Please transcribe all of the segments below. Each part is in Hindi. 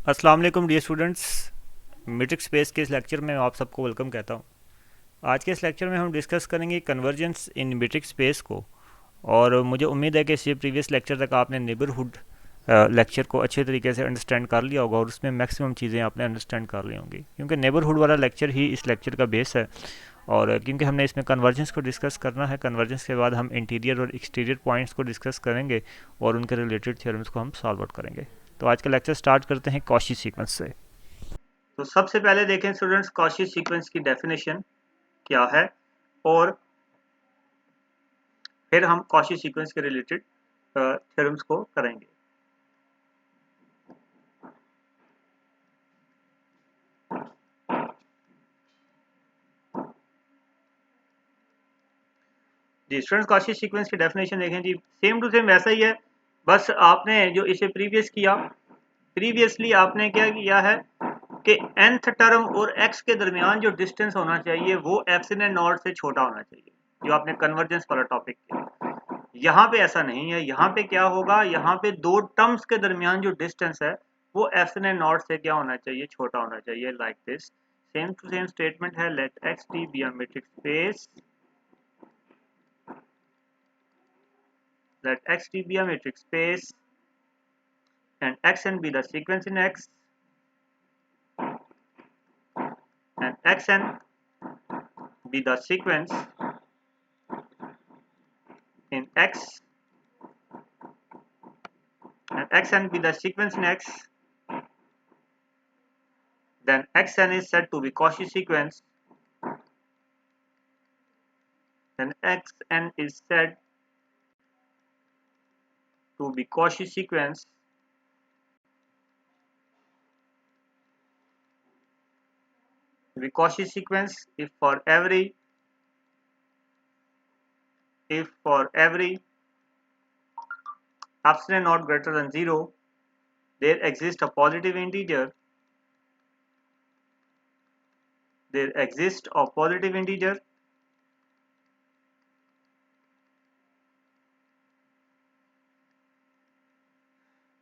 अस्सलाम वालेकुम डियर स्टूडेंट्स। मीट्रिक स्पेस के इस लेक्चर में आप सबको वेलकम कहता हूँ। आज के इस लेक्चर में हम डिस्कस करेंगे कन्वर्जेंस इन मीट्रिक स्पेस को। और मुझे उम्मीद है कि इससे प्रीवियस लेक्चर तक आपने नेबरहुड लेक्चर को अच्छे तरीके से अंडरस्टैंड कर लिया होगा और उसमें मैक्सिमम चीज़ें आपने अंडरस्टैंड कर ली होंगी, क्योंकि नेबरहुड वाला लेक्चर ही इस लेक्चर का बेस है। और क्योंकि हमने इसमें कन्वर्जेंस को डिस्कस करना है, कन्वर्जेंस के बाद हम इंटीरियर और एक्सटीरियर पॉइंट्स को डिस्कस करेंगे और उनके रिलेटेड थ्योरम्स को हम सॉल्व आउट करेंगे। तो आज का लेक्चर स्टार्ट करते हैं कॉची सीक्वेंस से। तो सबसे पहले देखें स्टूडेंट्स, कॉची सीक्वेंस की डेफिनेशन क्या है और फिर हम कॉची सीक्वेंस के रिलेटेड थ्योरम्स को करेंगे। जी स्टूडेंट्स, कॉची सीक्वेंस की डेफिनेशन देखें जी, सेम टू सेम वैसा ही है, बस आपने जो इसे प्रीवियसली आपने क्या किया है कि nth टर्म और x के दरमियान जो डिस्टेंस होना चाहिए वो एप्सिलॉन नॉट से छोटा होना चाहिए, जो आपने कन्वर्जेंस वाला टॉपिक किया। यहाँ पे ऐसा नहीं है, यहाँ पे क्या होगा, यहाँ पे दो टर्म्स के दरमियान जो डिस्टेंस है वो एप्सिलॉन नॉट से क्या होना चाहिए, छोटा होना चाहिए। Like this same to same statement है, let x t be a metric space, let xt be a metric space and xn be the sequence in x and xn be the sequence in x and xn be the sequence in x, then xn is said to be Cauchy sequence, then xn is said to be Cauchy sequence if for every epsilon naught greater than 0 there exists a positive integer,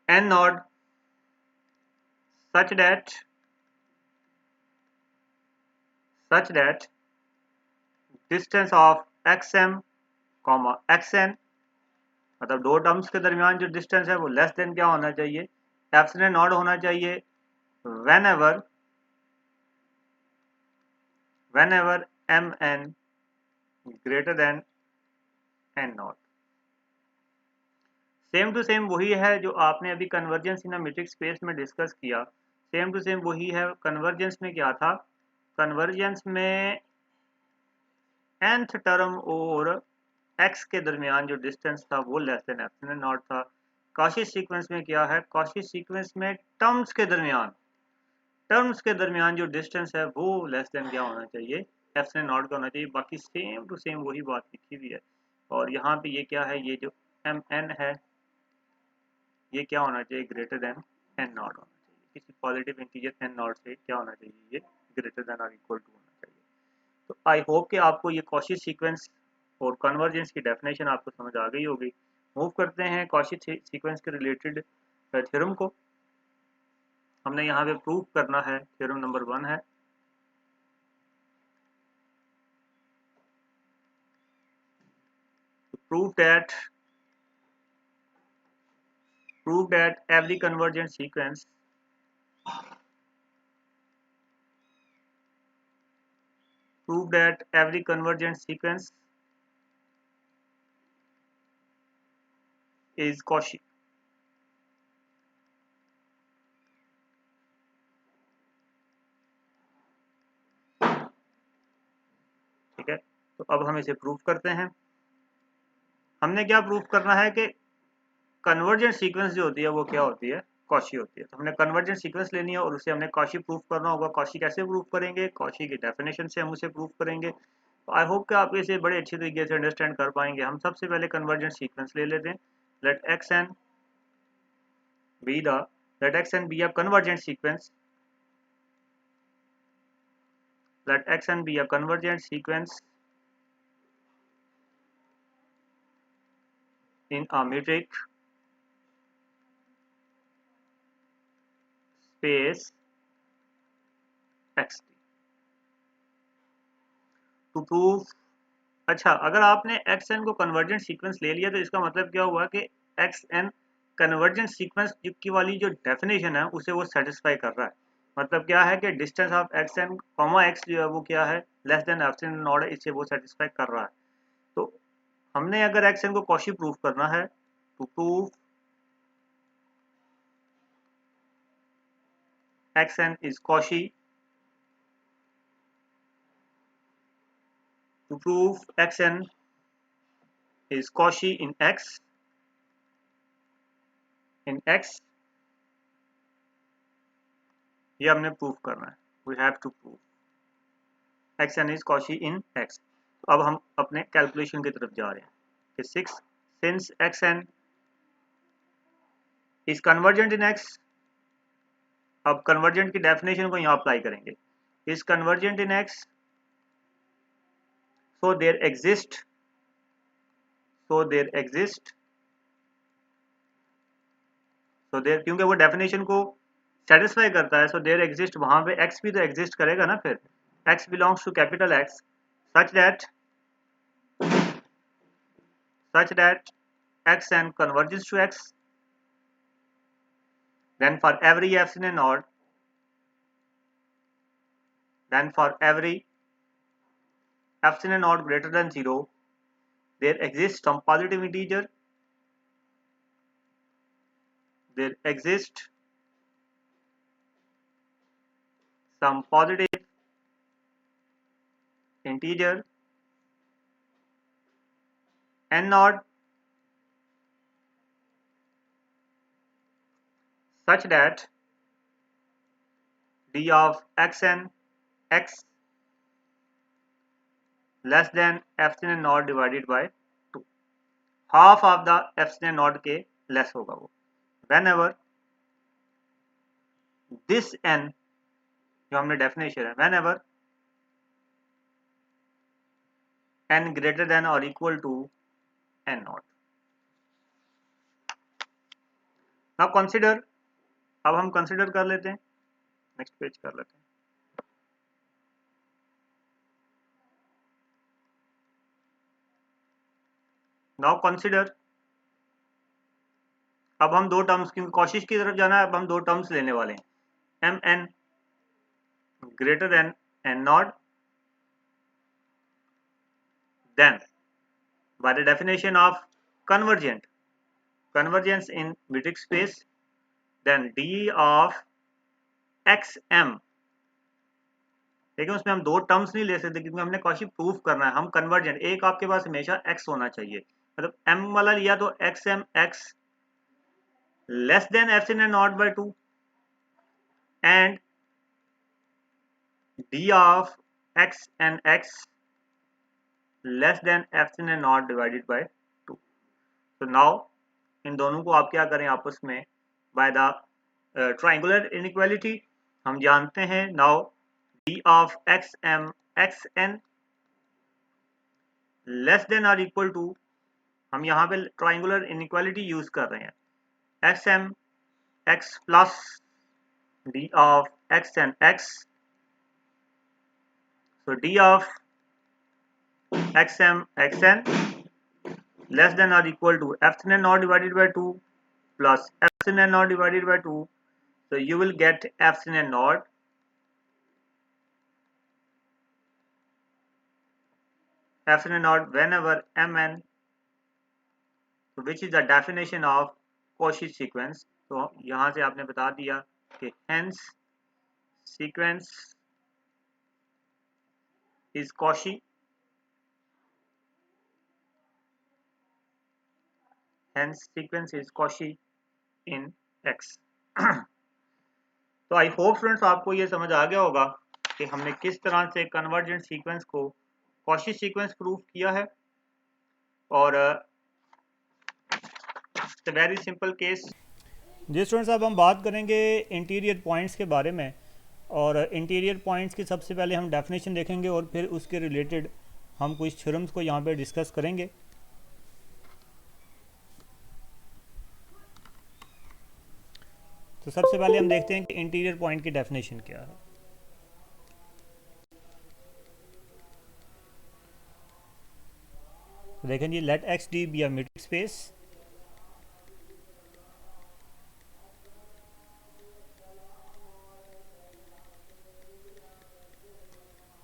n naught, such that distance of xm xn, मतलब दो टर्म्स के दरमियान जो डिस्टेंस है वो लेस देन क्या होना चाहिए, एप्सिलॉन नॉट होना चाहिए। whenever mn greater than n not. Same to same वही है जो आपने अभी कन्वर्जेंस इन मीट्रिक स्पेस में डिस्कस किया, सेम टू सेम वही है। कन्वर्जेंस में क्या था, कन्वर्जेंस में nth टर्म और x के दरमियान जो डिस्टेंस था वो लेस देन एप्सिलॉन नॉट था। कॉची सीक्वेंस में क्या है, कॉची सीक्वेंस में टर्म्स के दरमियान जो डिस्टेंस है वो लेस देन क्या होना चाहिए, एप्सिलॉन नॉट का होना चाहिए। बाकी सेम टू सेम वही बात लिखी हुई है। और यहाँ पे ये क्या है, ये जो एम एन है ये क्या होना चाहिए, ग्रेटर देन एन नॉट होना चाहिए। किसी पॉजिटिव इंटीजर एन नॉट से क्या होना चाहिए, ये ग्रेटर देन और इक्वल टू होना चाहिए। तो आई होप कि आपको ये कॉची सीक्वेंस और कन्वर्जेंस की डेफिनेशन आपको समझ आ गई होगी। मूव करते हैं कॉची सीक्वेंस के रिलेटेड थ्योरम को। हमने यहाँ पे प्रूव करना है, थ्योरम नंबर 1 है, prove that every convergent sequence is Cauchy। ठीक है, तो अब हम इसे प्रूव करते हैं। हमने क्या प्रूव करना है कि कन्वर्जेंट सीक्वेंस जो होती है वो क्या होती है, कॉची होती है। तो हमने कन्वर्जेंट सीक्वेंस लेनी है और उसे हमने कॉची प्रूव करना होगा। कॉची कैसे प्रूव करेंगे, कॉची की डेफिनेशन से हम उसे प्रूव करेंगे। तो आई होप कि आप इसे बड़े अच्छे तरीके से अंडरस्टैंड कर पाएंगे। हम सबसे पहले कन्वर्जेंट सीक्वेंस ले लेते हैं। Let x n be a convergent sequence, let xn be a convergent sequence in a metric space x to prove. अच्छा, अगर आपने एक्स एन को कन्वर्जेंट सीक्वेंस ले लिया तो इसका मतलब क्या हुआ कि एक्स एन कन्वर्जेंट सीक्वेंस की वाली जो डेफिनेशन है उसे वो सेटिस्फाई कर रहा है। मतलब क्या है कि distance of x n comma x जो है वो क्या है, लेस देन एप्सिलॉन नॉट है, इसे वो सेटिस्फाई कर रहा है। तो हमने अगर एक्स एन को कॉशी प्रूफ करना है तो proof x n is Cauchy, to prove xn is Cauchy in x, ये हमने प्रूफ करना है। We have to prove xn is Cauchy in x। तो अब हम अपने कैलकुलेशन की तरफ जा रहे हैं कि 6 since xn is convergent in x। अब कन्वर्जेंट की डेफिनेशन को यहाँ अप्लाई करेंगे। is convergent in x, so there exist क्योंकि वो डेफिनेशन को सेटिस्फाई करता है, सो देयर एग्जिस्ट, वहां पे x भी तो एग्जिस्ट करेगा ना। फिर x belongs to capital X such that xn converges to x, then for every epsilon node greater than 0 there exists some positive integer, n node such that d of xn x less than epsilon naught divided by 2, half of the epsilon naught के less होगा वो। whenever this n जो हमने डेफिनेशन है, whenever n greater than or equal to n naught। now consider, अब हम कंसिडर कर लेते हैं, नेक्स्ट पेज कर लेते हैं। नाउ कंसिडर, अब हम दो टर्म्स की कोशिश की तरफ जाना है। अब हम दो टर्म्स लेने वाले हैं, m n greater than n not, then by the definition of convergence in metric space, then d of xm। लेकिन उसमें हम दो टर्म्स नहीं ले सकते क्योंकि हमने कौशी प्रूफ करना है। हम कन्वर्जेंट, एक आपके पास हमेशा x होना चाहिए, मतलब m वाला लिया तो xm x less than epsilon not by 2 and d of x and x less than epsilon not divided by 2। तो नाउ इन दोनों को आप क्या करें आपस में, बाय द ट्राइंगुलर इनइक्वालिटी हम जानते हैं। Now d of xm xn less than और इक्वल टू, हम यहाँ पे ट्राइंगुलर इनइक्वालिटी यूज कर रहे हैं, xm x plus d of xn x। so d of xm xn less than or equal to epsilon naught divided by 2 plus epsilon naught divided by 2। so you will get epsilon naught whenever mn, which is the definition of Cauchy sequence। तो यहाँ से आपने बता दिया कि hence sequence is Cauchy, in x। तो आई होप स्टूडेंट्स आपको ये समझ आ गया होगा कि हमने किस तरह से कन्वर्जेंट सीक्वेंस को कॉशी सीक्वेंस प्रूफ किया है। और वेरी सिंपल केस। जी स्टूडेंट्स, अब हम बात करेंगे इंटीरियर पॉइंट्स के बारे में। और इंटीरियर पॉइंट्स की सबसे पहले हम डेफिनेशन देखेंगे और फिर उसके रिलेटेड हम कुछ थ्योरम्स को यहाँ पे डिस्कस करेंगे। तो सबसे पहले हम देखते हैं कि इंटीरियर पॉइंट की डेफिनेशन क्या है। तो देखें जी, let x d be a metric space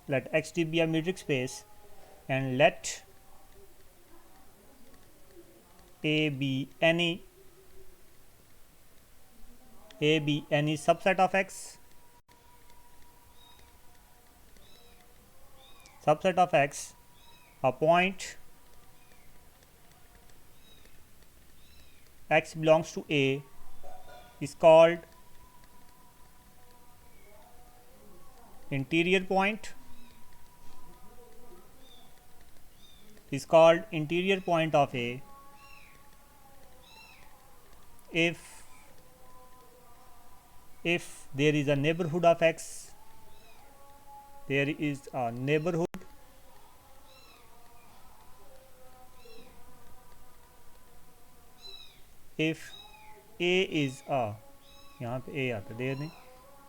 let x d be a metric space and let a be any subset of x, a point x belongs to a is called interior point of a if there is a neighborhood of x, there is a neighborhood if a is a, यहाँ पे a आता दे दें,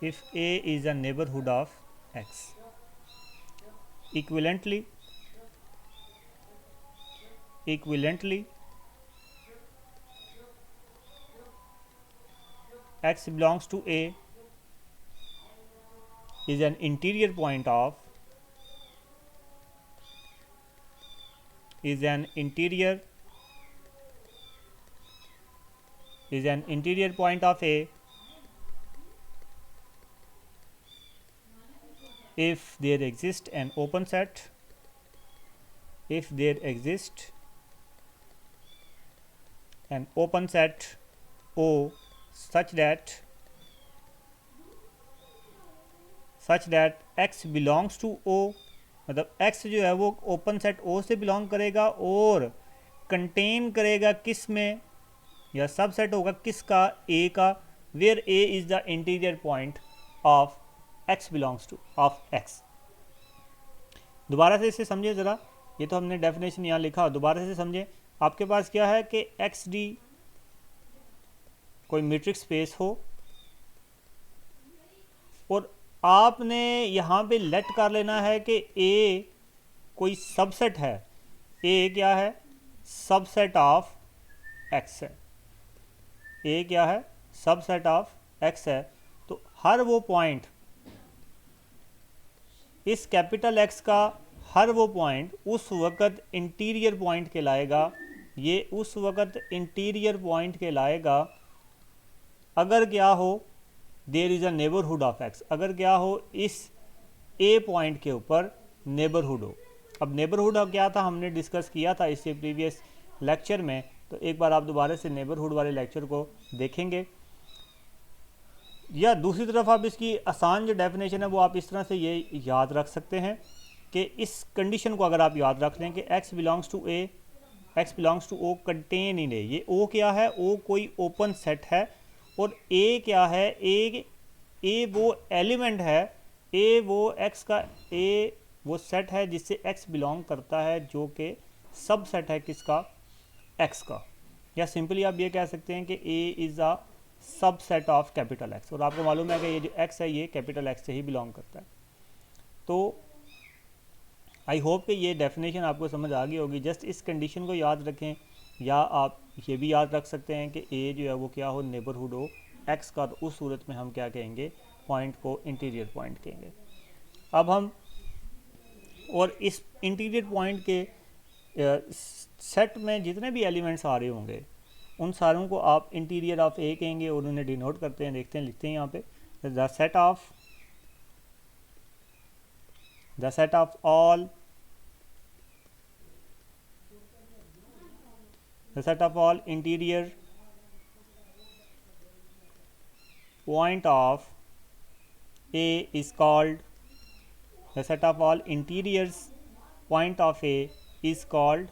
if a is a neighborhood of x, equivalently x belongs to a is an interior point of point of a if there exists an open set O such that x belongs to O, मतलब x जो है वो ओपन सेट O से बिलोंग करेगा और कंटेन करेगा किस में, या सबसेट होगा किसका, A का, where A is the interior point of x belongs to of x। दोबारा से इसे समझिए ज़रा, ये तो हमने डेफिनेशन यहाँ लिखा, दोबारा से समझें। आपके पास क्या है कि एक्स डी कोई मीट्रिक स्पेस हो और आपने यहाँ पे लेट कर लेना है कि ए कोई सबसेट है, ए क्या है, सबसेट ऑफ एक्स है, ए क्या है, सबसेट ऑफ एक्स है। तो हर वो पॉइंट, इस कैपिटल एक्स का हर वो पॉइंट उस वक़्त इंटीरियर पॉइंट कहलाएगा, ये उस वक़्त इंटीरियर पॉइंट कहलाएगा अगर क्या हो, there is a neighbourhood of x, अगर क्या हो इस ए पॉइंट के ऊपर नेबरहुड हो। अब नेबरहुड क्या था हमने डिस्कस किया था इससे प्रीवियस लेक्चर में, तो एक बार आप दोबारा से नेबरहुड वाले लेक्चर को देखेंगे। या दूसरी तरफ आप इसकी आसान जो डेफिनेशन है वो आप इस तरह से ये याद रख सकते हैं कि इस कंडीशन को अगर आप याद रख लें कि x belongs to A, x belongs to O contain in A, ये ओ क्या है, ओ कोई ओपन सेट है और ए क्या है, ए वो एलिमेंट है, ए वो x का, ए वो सेट है जिससे x बिलोंग करता है, जो कि सब सेट है किसका, x का। या सिंपली आप ये कह सकते हैं कि a इज़ अ सब सेट ऑफ कैपिटल एक्स, और आपको मालूम है कि ये जो x है ये कैपिटल एक्स से ही बिलोंग करता है। तो आई होप कि ये डेफिनेशन आपको समझ आ गई होगी। जस्ट इस कंडीशन को याद रखें, या आप ये भी याद रख सकते हैं कि ए जो है वो क्या हो, नेबरहुड हो एक्स का, तो उस सूरत में हम क्या कहेंगे, पॉइंट को इंटीरियर पॉइंट कहेंगे। अब हम और इस इंटीरियर पॉइंट के सेट में जितने भी एलिमेंट्स आ रहे होंगे उन सारों को आप इंटीरियर ऑफ ए कहेंगे और उन्हें डिनोट करते हैं, देखते हैं, लिखते हैं यहाँ पे, the set of all interior point of A is called, the set of all interiors point of A is called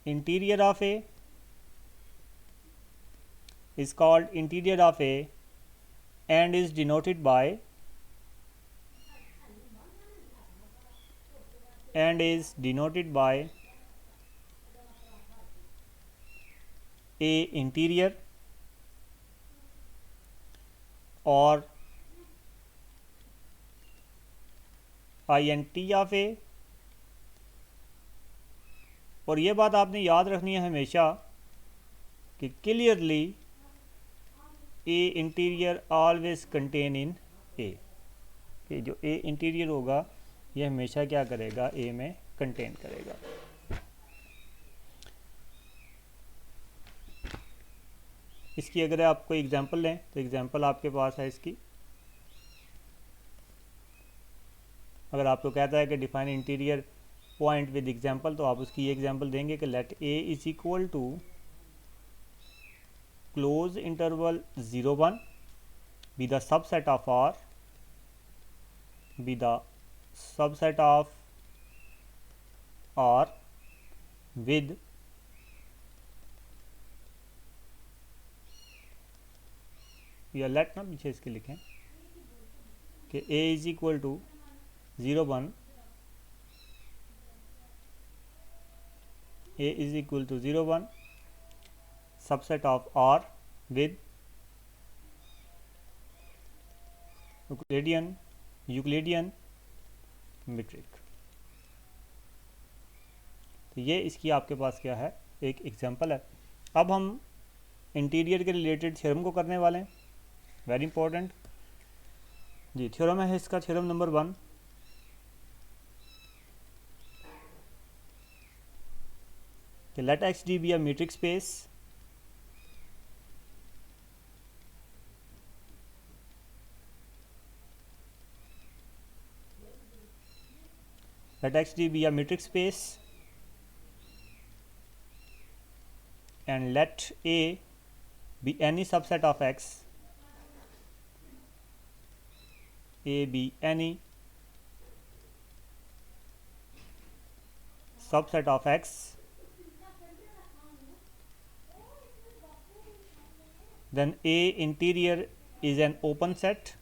interior of A and is denoted by A interior और int ऑफ ए। और ये बात आपने याद रखनी है हमेशा कि clearly A interior always contain in ए, कि जो ए इंटीरियर होगा ये हमेशा क्या करेगा, ए में कंटेन करेगा। इसकी अगर आप कोई एग्जांपल लें तो एग्जांपल आपके पास है इसकी। अगर आपको कहता है कि define interior point with example, तो आप उसकी ये एग्जांपल देंगे कि let A is equal to close interval 0 1 be the subset of R, be the subset of R with या लेट ना पीछे इसके लिखें कि a is equal to 0 1, a is equal to 0 1 subset of r with Euclidean metric. तो ये इसकी आपके पास क्या है, एक एग्जांपल है। अब हम इंटीरियर के रिलेटेड थ्योरम को करने वाले हैं, वेरी इंपॉर्टेंट जी। थ्योरम है इसका थ्योरम नंबर 1, कि let x d be a metric space let x d be a metric space and let A be any subset of x, A be any subset of x, then A interior is an open set,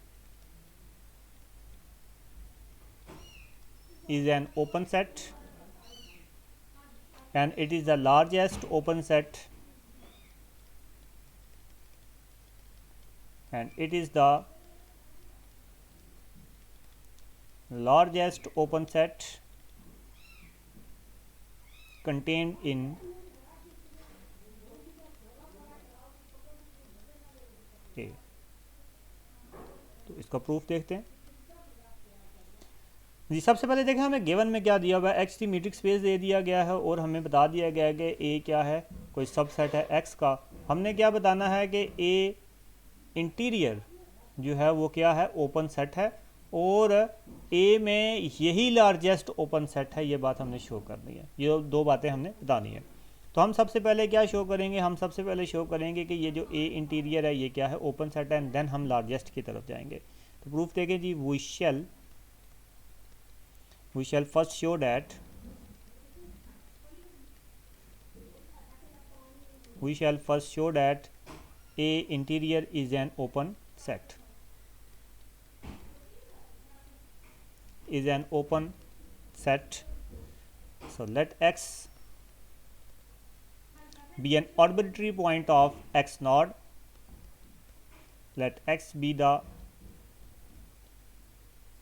and it is the largest open set, and it is the largest open set contained in A। तो इसका प्रूफ देखते हैं जी। सबसे पहले देखें हमें गिवन में क्या दिया हुआ है, एक्स टी मीट्रिक स्पेस दे दिया गया है और हमें बता दिया गया है कि ए क्या है, कोई सबसेट है एक्स का। हमने क्या बताना है कि ए इंटीरियर जो है वो क्या है, ओपन सेट है, और ए में यही लार्जेस्ट ओपन सेट है, ये बात हमने शो करनी है। ये दो बातें हमने बतानी है। तो हम सबसे पहले क्या शो करेंगे, हम सबसे पहले शो करेंगे कि ये जो ए इंटीरियर है ये क्या है, ओपन सेट है, एंड देन हम लार्जेस्ट की तरफ जाएंगे। तो प्रूफ देखें जी, we shall first show that A interior is an open set, so let x be an arbitrary point of x node, let x be the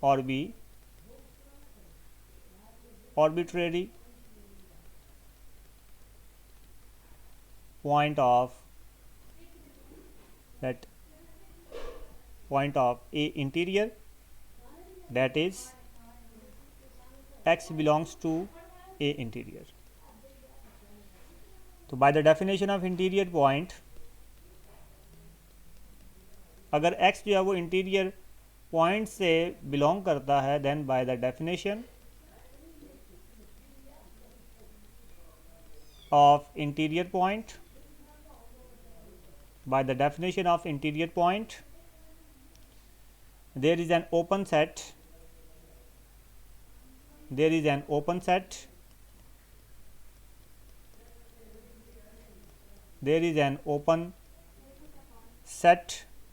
arbitrary point of A interior, that is x belongs to A interior। तो by the definition of interior point, अगर x जो है वो इंटीरियर पॉइंट से बिलोंग करता है, then by the definition of interior point, there is an open set,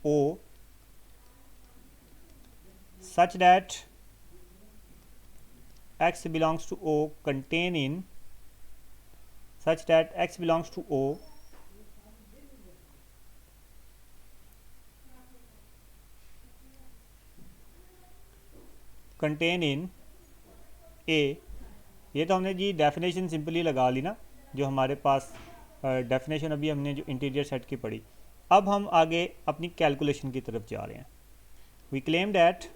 O such that x belongs to O contain in A, ये तो हमने जी डेफिनेशन सिंपली लगा ली ना, जो हमारे पास डेफिनेशन अभी हमने जो इंटीरियर सेट की पढ़ी। अब हम आगे अपनी कैलकुलेशन की तरफ जा रहे हैं। We claim that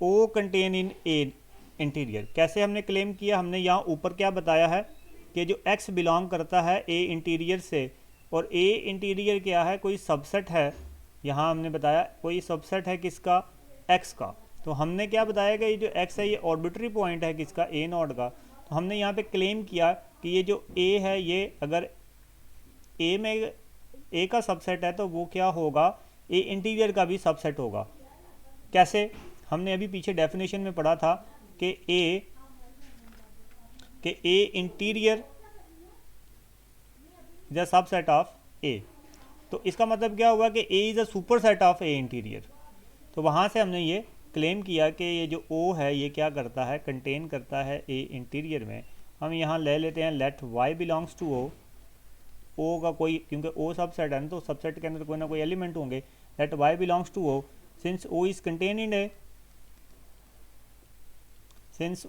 O contain in A interior. कैसे हमने क्लेम किया? हमने यहाँ ऊपर क्या बताया है कि जो एक्स बिलोंग करता है ए इंटीरियर से, और ए इंटीरियर क्या है? कोई सबसेट है। यहाँ हमने बताया कोई सबसेट है किसका? एक्स का। तो हमने क्या बताया कि ये जो एक्स है ये ऑर्बिटरी पॉइंट है किसका? ए नॉट का। तो हमने यहाँ पे क्लेम किया कि ये जो ए है ये अगर ए में ए का सबसेट है तो वो क्या होगा? ए इंटीरियर का भी सबसेट होगा। कैसे? हमने अभी पीछे डेफिनेशन में पढ़ा था कि A interior is a subset of A. तो इसका मतलब क्या हुआ कि A is a superset of A interior. तो वहाँ से हमने ये क्लेम किया कि ये जो ओ है ये क्या करता है? कंटेन करता है ए इंटीरियर में। हम यहाँ ले लेते हैं let y belongs to O. O का कोई, क्योंकि ओ सबसेट है ना, तो सबसेट के अंदर कोई ना कोई एलिमेंट होंगे। Let y belongs to O, since O is contain in A, since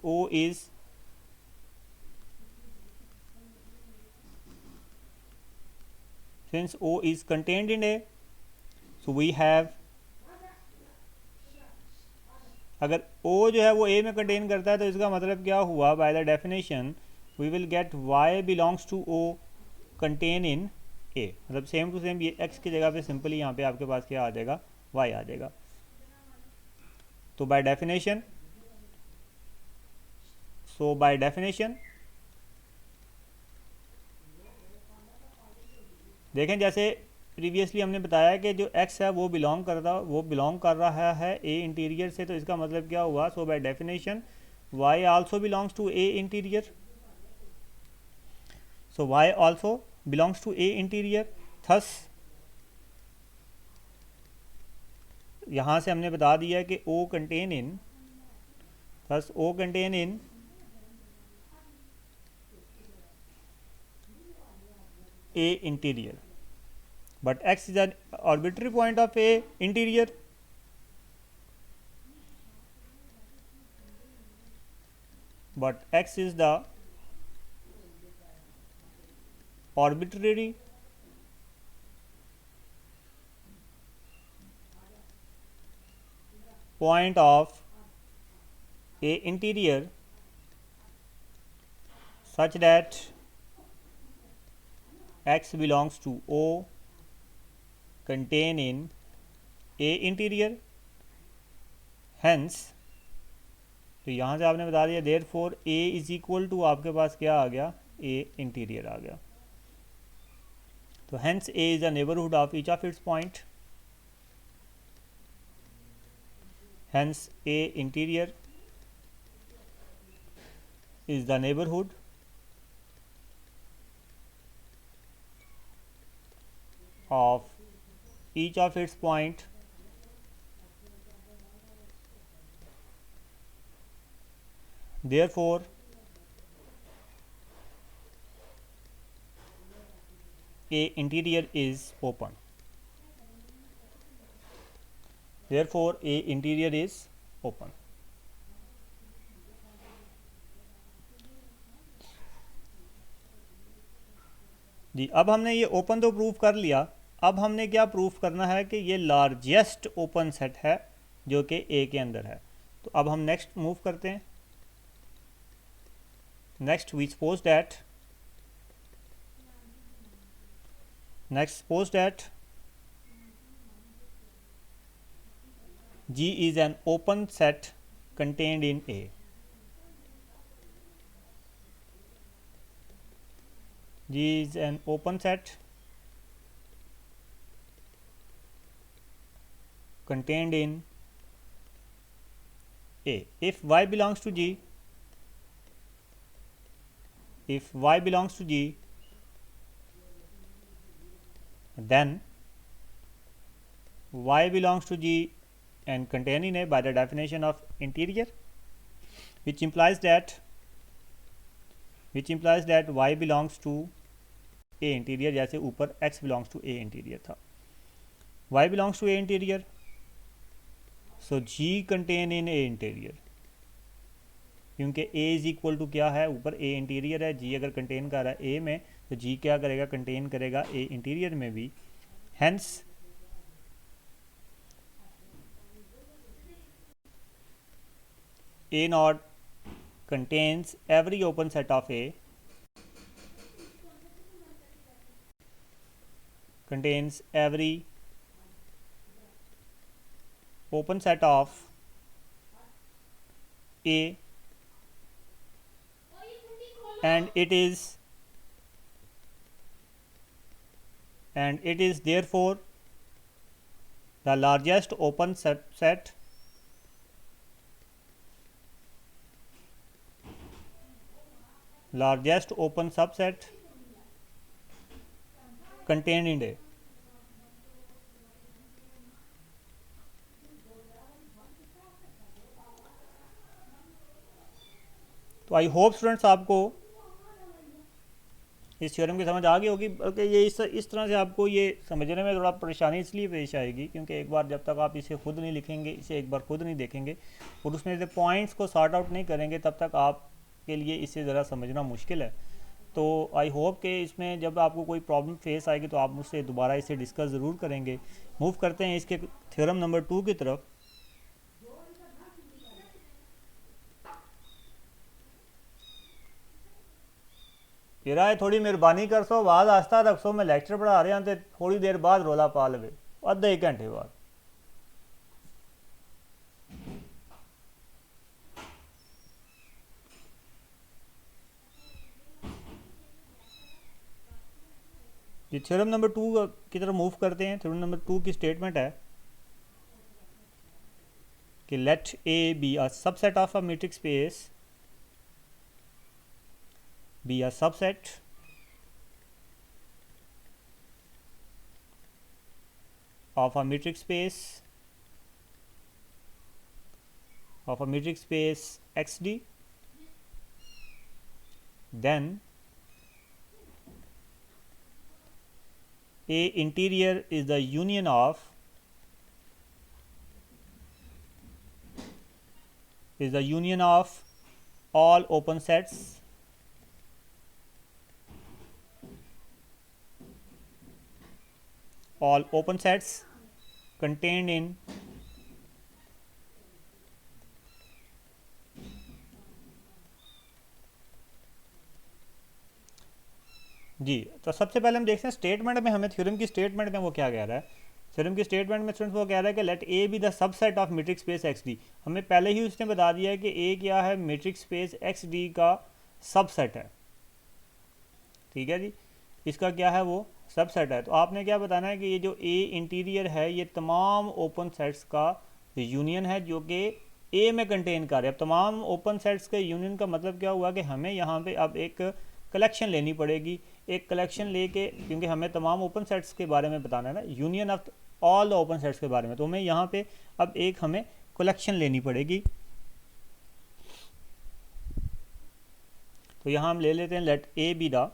O is contained in A, so we have, अगर O जो है वो A में कंटेन करता है तो इसका मतलब क्या हुआ? By the definition we will get Y belongs to O contain in A। मतलब सेम टू सेम ये X की जगह पे सिंपली यहाँ पे आपके पास क्या आ जाएगा? Y आ जाएगा। तो बाय डेफिनेशन, देखें जैसे प्रीवियसली हमने बताया कि जो x है वो बिलोंग कर रहा है ए इंटीरियर से। तो इसका मतलब क्या हुआ? So by definition y also belongs to A interior. So y also belongs to A interior. Thus यहाँ से हमने बता दिया कि O contain in, thus O contain in A interior, but X is an arbitrary point of A interior. But X is the arbitrary point of A interior such that X belongs to O contain in A interior। Hence, तो यहाँ से आपने बता दिया therefore A is equal to आपके पास क्या आ गया? A इंटीरियर आ गया। तो hence A is the neighborhood of each of its point, hence A interior is the neighborhood of each of its point therefore A interior is open, therefore A interior is open। जी अब हमने ये ओपन तो प्रूफ कर लिया। अब हमने क्या प्रूफ करना है कि ये लार्जेस्ट ओपन सेट है जो कि ए के अंदर है। तो अब हम नेक्स्ट मूव करते हैं। Next we suppose that G is an open set contained in A। G is an open set contained in A. If Y belongs to G, then Y belongs to G and contain in A by the definition of interior, which implies that Y belongs to A interior, जैसे ऊपर X belongs to A interior था। y belongs to A interior, so G contain in A interior, क्योंकि A इज इक्वल टू क्या है, ऊपर A इंटीरियर है, G अगर कंटेन कर रहा है A में तो G क्या करेगा, कंटेन करेगा A इंटीरियर में भी। Hence A not contains every open set of A, contains every open set of A, and it is therefore the largest open subset contained in A। तो आई होप स्टूडेंट्स आपको इस थ्योरम की समझ आ गई होगी, बल्कि ये इस तरह से आपको ये समझने में थोड़ा परेशानी इसलिए पेश आएगी क्योंकि एक बार जब तक आप इसे खुद नहीं लिखेंगे, इसे एक बार खुद नहीं देखेंगे और उसमें से पॉइंट्स को सॉर्ट आउट नहीं करेंगे, तब तक आपके लिए इसे ज़रा समझना मुश्किल है। तो आई होप कि इसमें जब आपको कोई प्रॉब्लम फेस आएगी तो आप मुझसे दोबारा इसे डिस्कस ज़रूर करेंगे। मूव करते हैं इसके थ्योरम नंबर 2 की तरफ। तेरा है थोड़ी मेहरबानी कर सो, आवाज़ आस्ता रख सो, मैं लेक्चर पढ़ा रहा तो थोड़ी देर बाद रोला पा लवे, आधे एक घंटे बाद। ये थ्योरम नंबर 2 की तरफ मूव करते हैं। थ्योरम नंबर 2 की स्टेटमेंट है कि let A be a subset of a metric space, be a subset of a metric space xd, then A interior is the union of all open sets contained in जी। तो सबसे पहले हम देखते हैं स्टेटमेंट में, हमें थ्योरम की स्टेटमेंट में वो क्या कह रहा है। थ्योरम की स्टेटमेंट में स्टूडेंट्स वो कह रहा है कि let A be the subset of metric space X D. हमें पहले ही उसने बता दिया है कि ए क्या है, मीट्रिक स्पेस एक्स डी का सबसेट है। ठीक है जी, इसका क्या है, वो सबसेट है। तो आपने क्या बताना है कि ये जो ए इंटीरियर है ये तमाम ओपन सेट्स का यूनियन है जो कि ए में कंटेन कर रहे हैं। अब तमाम ओपन सेट्स के यूनियन का मतलब क्या हुआ कि हमें यहाँ पे अब एक कलेक्शन लेनी पड़ेगी। एक कलेक्शन लेके, क्योंकि हमें तमाम ओपन सेट्स के बारे में बताना है ना, union of all the open sets के बारे में, तो हमें यहाँ पे अब एक हमें कलेक्शन लेनी पड़ेगी। तो यहाँ हम ले लेते हैं let A be the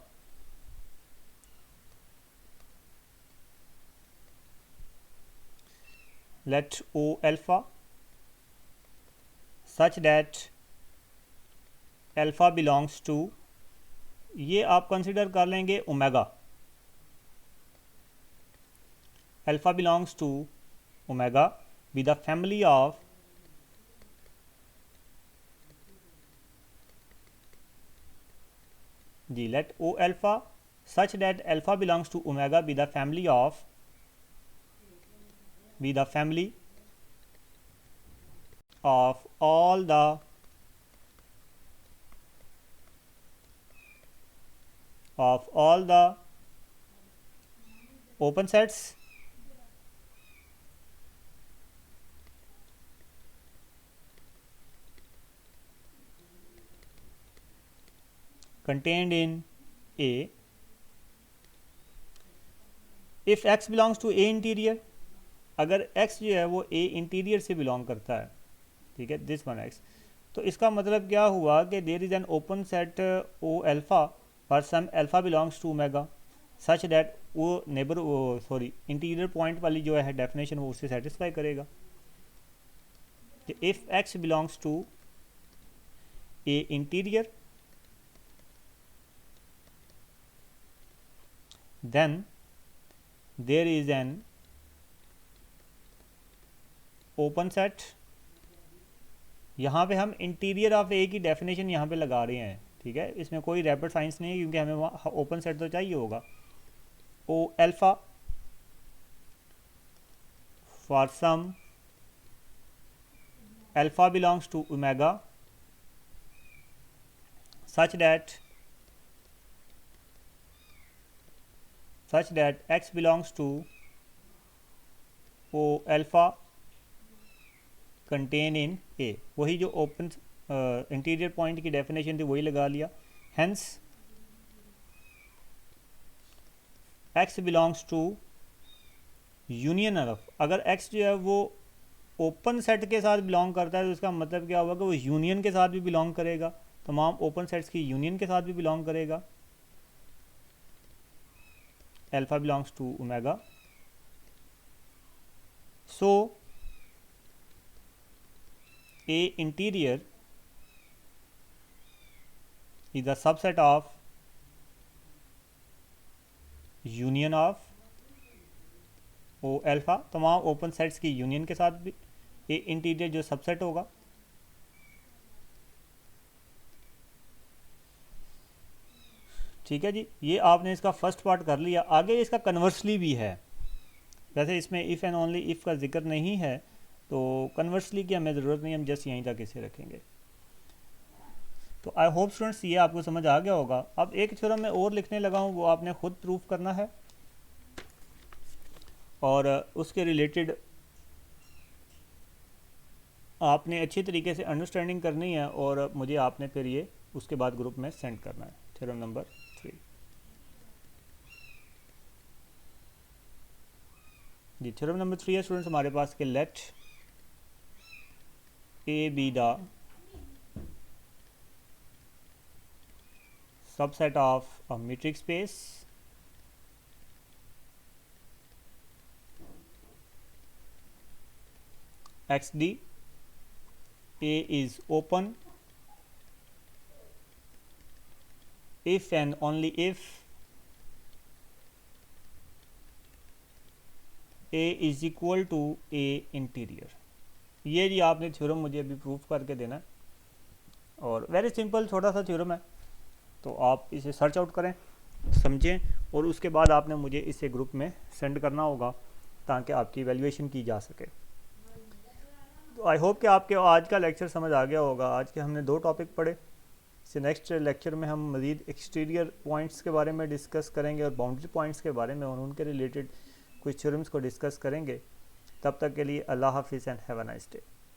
let O alpha such that alpha belongs to, ये आप कंसिडर कर लेंगे omega, alpha belongs to omega with the family of G let O alpha such that alpha belongs to omega with the family of all the open sets contained in A if x belongs to A interior, अगर x जो है वो A इंटीरियर से बिलोंग करता है, ठीक है, दिस वन x, तो इसका मतलब क्या हुआ कि there is an open set O alpha for some alpha belongs to omega. Such that वो नेबर सॉरी इंटीरियर पॉइंट वाली जो है डेफिनेशन वो उससे सेटिस्फाई करेगा। If x belongs to A interior then there is an open set। यहाँ पे हम इंटीरियर ऑफ ए की डेफिनेशन यहाँ पे लगा रहे हैं, ठीक है, इसमें कोई रैपिड साइंस नहीं है क्योंकि हमें वहाँ ओपन सेट तो चाहिए होगा। O alpha for some alpha belongs to omega such that x belongs to O alpha contain in A। वही जो ओपन इंटीरियर पॉइंट की डेफिनेशन थी वही लगा लिया। Hence x belongs to union of, अगर x जो है वो ओपन सेट के साथ बिलोंग करता है तो इसका मतलब क्या होगा कि वो यूनियन के साथ भी बिलोंग करेगा, तमाम ओपन सेट्स की यूनियन के साथ भी बिलोंग करेगा। alpha belongs to omega, so A interior is a subset of union of O alpha, तमाम ओपन सेट्स की यूनियन के साथ भी A इंटीरियर जो सबसेट होगा। ठीक है जी, ये आपने इसका फर्स्ट पार्ट कर लिया। आगे इसका कन्वर्सली भी है, वैसे इसमें इफ़ एंड ओनली इफ़ का जिक्र नहीं है तो कन्वर्सली की हमें ज़रूरत नहीं, हम जस्ट यहीं तक इसे रखेंगे। तो आई होप स्टूडेंट्स ये आपको समझ आ गया होगा। अब एक थ्योरम मैं और लिखने लगा हूँ, वो आपने खुद प्रूफ करना है और उसके रिलेटेड आपने अच्छी तरीके से अंडरस्टैंडिंग करनी है और मुझे आपने फिर ये उसके बाद ग्रुप में सेंड करना है। थ्योरम नंबर 3 जी, थ्योरम नंबर 3 है स्टूडेंट्स हमारे पास के let A be the subset of a metric space XD, A is open if and only if A is equal to A interior. ये जी आपने थ्योरम मुझे अभी प्रूफ करके देना है और वेरी सिंपल छोटा सा थ्योरम है, तो आप इसे सर्च आउट करें, समझें और उसके बाद आपने मुझे इसे ग्रुप में सेंड करना होगा ताकि आपकी वैल्यूएशन की जा सके। तो आई होप कि आपके आज का लेक्चर समझ आ गया होगा। आज के हमने 2 टॉपिक पढ़े, इसे नेक्स्ट लेक्चर में हम मज़ीद एक्सटीरियर पॉइंट्स के बारे में डिस्कस करेंगे और बाउंड्री पॉइंट्स के बारे में और उनके रिलेटेड कुछ थ्योरम्स को डिस्कस करेंगे। तब तक के लिए अल्लाह हाफिज़ and have a nice day.